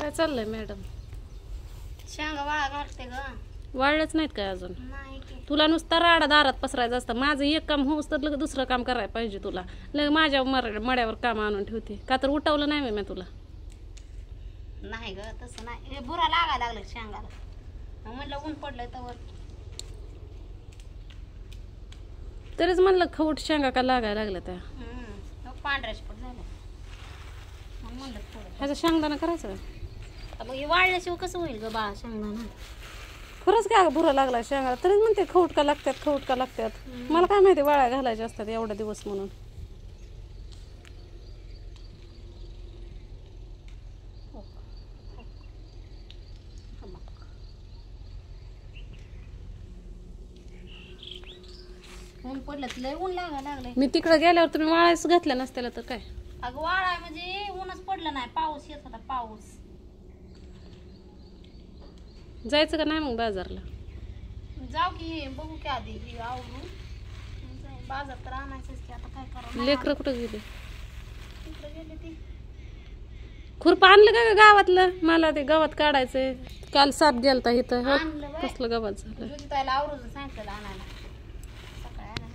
काय चाललंय मॅडम? शेंगा वाळा घालते ग. वाळलेच नाहीत काय अजून? नाही की. तुला नुसता राडा दारात पसरायचं असतं. माझं एक काम होऊस तर लगेच दुसरं काम करायला पाहिजे तुला. लगे माझ्या मड्यावर काम आणून ठेवते का? तर उठवलं नाही मी तुला. नाही ग तसं नाही. हे बुरा लागायला लागलं शेंगाला. मग म्हणलं ऊन पडलंय तर तरीच म्हणलं खवट शेंगा का लागायला लागल्या त्या. पांढऱ्या शिपट झालं. मग म्हणलं थोडं ह्याचं शेंगदाणा करायचं. मग हे वाळल्याशिवाय कसं होईल ग बाळा शेंगदाणा? खरंच काय बुरा लागला शेंगाला तरीच म्हणते खवट का लागतात, खवट का लागतात. मला काय माहिती वाळ्या घालायच्या असतात एवढा दिवस म्हणून. ऊन पडलं लय ऊन लागायला लागलंय. मी तिकडे गेल्यावर तुम्ही वाळायच घातल्या नसत्याला तर काय? अगं वाळाय म्हणजे ऊनच पडलं नाही. पाऊस येत होता पाऊस. जायचं का नाही मग बाजारला? जाऊ की बघू की आधी आवडून बाजार तर आणायचंच की. आता काय करावं? लेकरं कुठं गेले? तिकडे गेले ती. खुरपं आणलं का गावातलं? मला ते गवत काढायचंय. काल साप गेलता इथं. आणलं बाय. कसलं गवत झालं? ज्योतिताईला आवरून सांगितलं आणायला. सकाळी आणायला.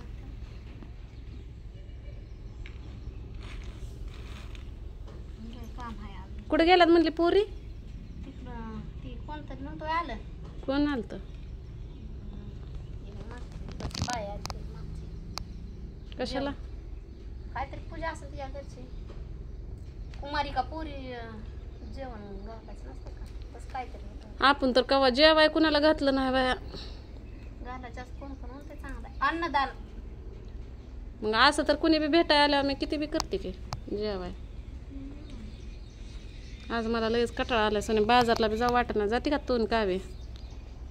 काम आहे अजून. कुठे गेलात म्हणली पोरी? तिकडं ती कोणतरी नव्हतं आलं. कोण आलत? बाय आली कशाला? काहीतरी पूजा असेल तुझ्या घरची. कुमारी का पोरी जेवण घालायचं नसतं का? तसं काहीतरी होतं. आपण तर कवा जेवाय कुणाला घातलं नाही बाया. घालायचं असं कोण कोण म्हणते चांगलं आहे. अन्नदान. मग असं तर कुणी बी भेटाय आल्यावर मी किती बी करते की जेवाय. आज मला लगेच कटाळा आलाय. सोने बाजारला बी जाऊ वाटत जाते का तोन कावे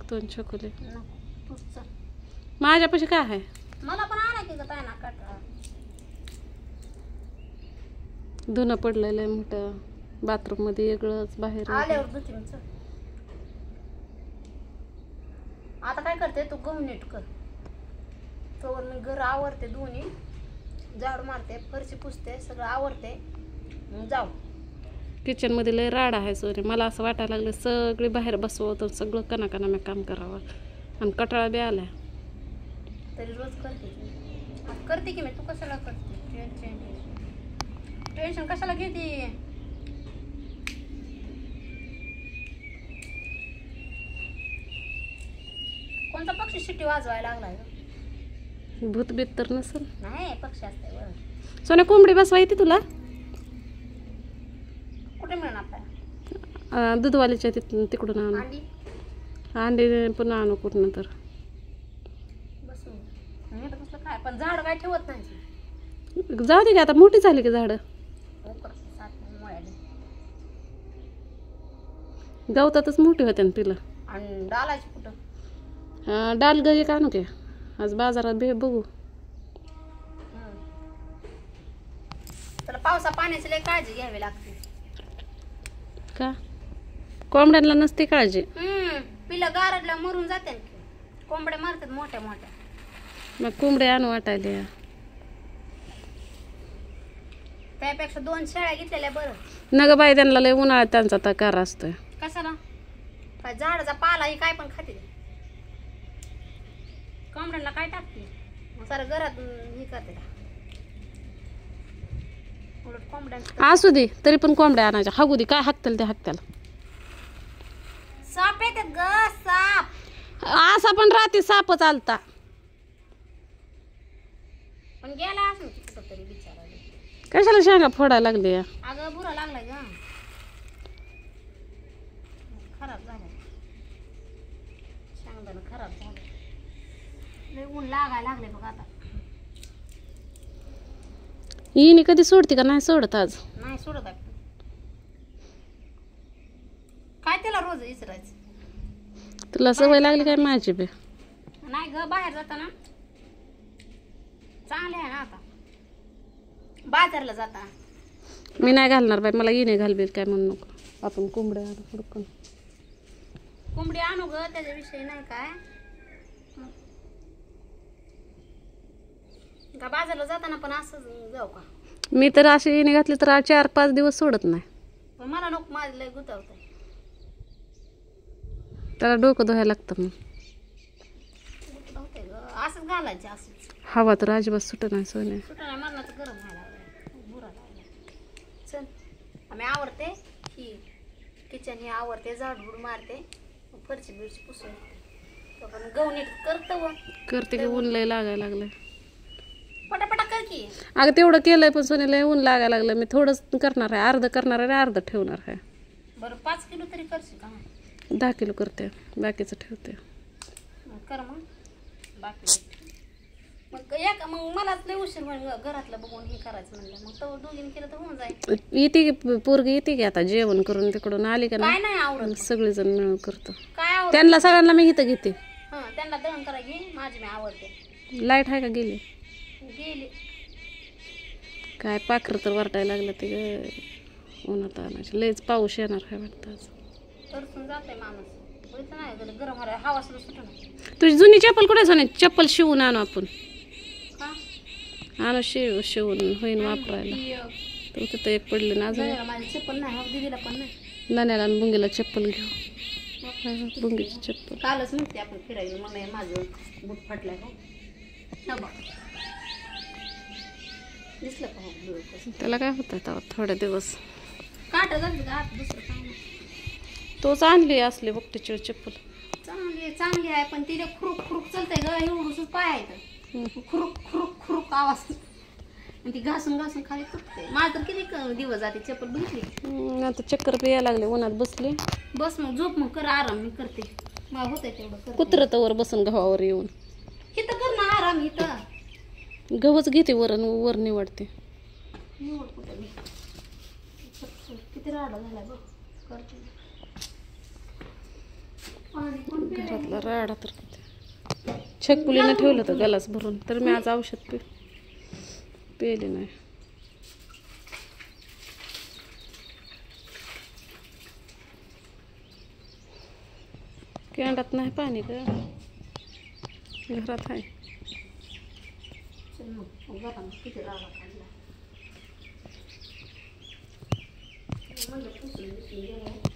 तोन छकुले? नको तूच चल. माझ्यापाशी काय आहे? मला पण आणा की ग ताई ना कटाळा. धुणं पडलेलं आहे मोठं. बाथरूम मध्ये वेगळंच, बाहेर आल्यावर धुते मी. चल आता काय करते तू गहू नीट कर. तोवर मी घर आवरते. दोन्ही झाडू मारते, फरशी पुसते, सगळं आवरते. मग जाऊ. किचन मध्ये लय राड आहे सोने. मला असं वाटायला लागलं सगळे बाहेर बसवं तर सगळं कना मी काम करावं. आणि कटाळा बी आलाय. तरी रोज करते की. आता करते की मी. तू कशाला करते? टेन्शन कशाला घेते? कोणता पक्षी शिट्टी वाजवायला लागलाय ग? भूतबीत तर नसेल. नाही पक्षी असते बरं. सोने कोंबडी बसवायची तुला? कुठे मिळणार आपल्याला? दूधवालीच्या तिकडून आणू. अंडी अंडी पुन्हा आणू कुठनं तर. बसून मी तर कसलं काय पण झाड काय ठेवत नाही. जाऊ दे की आता मोठी झाली की झाडं. गवतातच मोठी होते ना तिला. आणि डालाची कुठं? डाल गजे का आणू की? आज बाजारात बघू. त्याला पावसा पाण्याची लय काळजी घ्यावी लागते. का? कोंबड्यांना नसते काळजी. पिलं गारडला मरून जाते. कोंबड्या मारतात मोठ्या मोठ्या. मग कोंबडे आणू वाटायला. त्यापेक्षा 2 शेळ्या घेतलेल्या बरं. नग बाई त्यांना लय उन्हाळ्यात त्यांचा तकार असतोय. कशाला? काय झाडाचा पाला ही काय पण खाते. कोंबड्यांना काय टाकते? मग सारं घरात हे करते. उलट कोंबड्या असू दे तरी पण कोंबड्या आणायच्या. हागू दे काय हाकतील ते हाकत्याला. साप येतात ग साप. असा पण रात्री सापच आलता. पण गेला असं कुठं तरी बिचारा. कशाला शेंगा फोडायला लागले? अगं बुरा लागलाय ग. खराब झालं. शेंगदाणा खराब झालं. लय ऊन लागायला लागले बघ आता. हिने कधी सोडते का नाही सोडत आज? नाही सोडत आहे. काय त्याला रोज विचारायचं? तुला सवय लागली काय माझी बी? नाही ग बाहेर जाताना चांगले आहे ना. आता बाजारला जाताना मी नाही घालणार बाई. मला हिने घालबील काय म्हणू नको. आपण कोंबड्या आणू फुडकून. कोंबडी आणू ग त्याच्याविषयी नाही काय. का बाजारला जाताना पण असं जाऊ का? मी तर अशी हिने घातली तर 4-5 दिवस सोडत नाही. पण मला नको. माझं लय गुतावतंय. त्याला डोकं धुवायला लागतं मग. होते ग असंच घालायचे असंच. हवा तर अजिबात सुट नाही सोने. सुटा नाही मरणाचं गरम व्हायला लागलं बुरा लागला. चल आम्ही आवरते ही किचन ही आवरते झाडझूड मारते फरची बिरची पुसून पण गवनीट करतं व करते की ऊन लय लागायला लागलंय. पटापटा कर की. अगं तेवढं केलंय पण सोने लय ऊन लागायला लागलं. मी थोडंच करणार आहे, अर्ध करणार आहे, अर्ध ठेवणार आहे. बरं 5 किलो तरी करशील का? 10 किलो करते, बाकीचं ठेवते. कर मग बाकी मग मलाच लय उशीर होईल घरातलं बघून हे करायचं म्हणलं मग तो दोघींनी केलं तर होऊन जाईल. येते की पोरगी येते की आता जेवण करून तिकडून आली का काय नाही आवडत सगळेजण मिळून करतो. काय आवडत त्यांना सगळ्यांना मी इथं घेते. त्यांना दळण करा घे माझी मी आवडते. लाईट आहे का गेली? गेली काय पाखरं तर वरटायला लागलं ते ग उन्हात आणायचं. लयच पाऊस येणार आहे वाटतं आज. तरसून जाते माणूस बघितलं नाही गरम व्हायला हवा सुद्धा सुटत नाही. तुझी जुनी चप्पल कुठे सोने? चप्पल शिवून आणू आपण. का आणू शिवून होईन वापरायला. तर तिथं एक पडली ना अजून. माझी चप्पल नाही मग दिदीला पण नाही. नाण्याला आणि बुंगीला चप्पल घेऊ. बुंगीची चप्पल कालच म्हणते आपण फिरायला मग माझं बूट फाटलाय हो बघ दिसलं का हो? त्याला काय होतं तेव्हा थोडे दिवस काट घालते का आत दुसरं काय नाही. तोच आणली असली बघते चप्पल. चांगली आहे पण तिला खुरुक खुरुक चालतंय ग एवढंच पाय आहे खुरुक खुरुक खुरुक आवाज ती घासून घासून खाली तुटते. माझं तर किती दिवस जाते चप्पल बघितली. आता चक्कर पे यायला लागले उन्हात बसले. बस मग झोप मग कर आराम मी करते मला होतंय तेवढं कर. कुत्रं वर बसून गव्हावर येऊन इथं कर ना आराम इथं. गव्हाच घेते वर निवडते. निवड कुठं मी किती राडा झाला बघ करते. घरातला राडा तर छकुलीनं ठेवलं होतं गलास भरून तर मी आज औषध पेले नाही. केंडात नाही पाणी ग घरात आहे. चल मग घरात किती राडा काढला म्हणजे पुसून बिसून गेलं.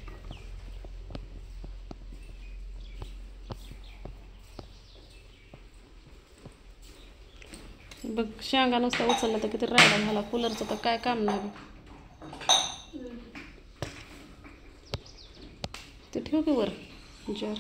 बघ शेंगा नुसता उचलला तर किती राडा झाला. कूलरचं तर काय काम नाही. ते ठेव की वर जार.